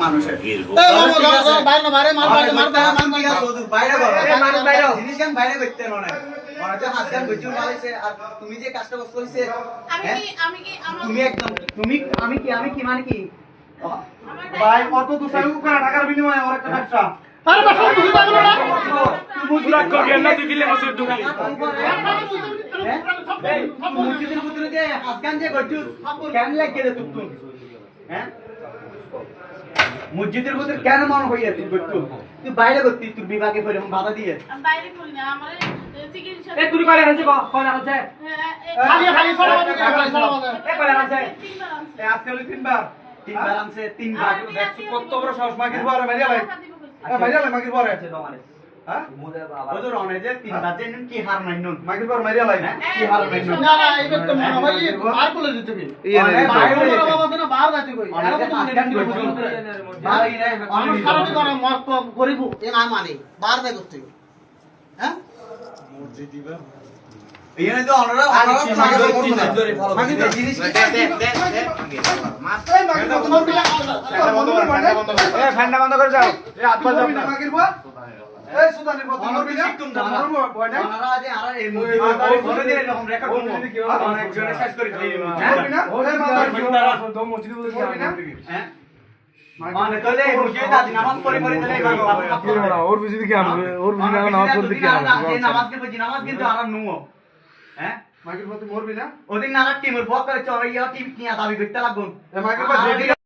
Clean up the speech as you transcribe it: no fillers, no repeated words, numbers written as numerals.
মানুষের তুমি যে কাজটা করছো আমি কি মানে কি ভাই কত দুশো করে টাকার বিনিময়ে ওর একটা ব্যবসা মসজিদের ভিতরে কেন মন হইয়া তুই করতো তুই বাইরে করতি তুই বিভাগে করে বাধা দিয়ে বাইরে করি না আমার চিকিৎসা এ তুই কয়লা আছে কয়লা আছে খালি খালি সরা বাজে এ কয়লা আছে এ আজকে হলো তিনবার আনছে তিনবার দেখছো কত বড় সাহস মাগির পরে মারিয়া ভাই মারিয়া ভাই মাগির পরে আছে তোমারে হ্যাঁ ওদের অনে যে তিনবার যে কি হার নাই নুন মাগির পরে মারিয়া ভাই কি হার নাই নুন না না এইটা তো মনে হয় আর বলে দিতে হবে বাইরে বাবা না বাবার কাছে কই আর তো ভাই রে মানুষ সারাটি করে মত গরিব এ না মানে বার দে করতে হ্যাঁ এইনে তো অনরা মাগির জিনিস কি এ ঠান্ডা বন্ধ করে যাও এ হাত পা যাও মাগির পর এই সুদানি পর তোমার বিনা তোমার বয় না অনরা যে আর এই মুভি বলে দিন এরকম রেকর্ড করব অনেক জনে শেষ করে দিই হ্যাঁ ওরে মাদার দম মসজিদ বলে হ্যাঁ মানে তোলে মুজে দাদি নামাজ পড়ে পড়ে তোলে ওর বুঝি কি আমরা ওর বুঝি না নামাজ পড়তে কি আমরা নামাজ কে বুঝি নামাজ কিন্তু আর নুও হ্যাঁ মাগির মত মরবি না ওদিন নারা টিমের বক করে চড়াইয়া টিম নিয়া দাবি করতে লাগুন মাগির পর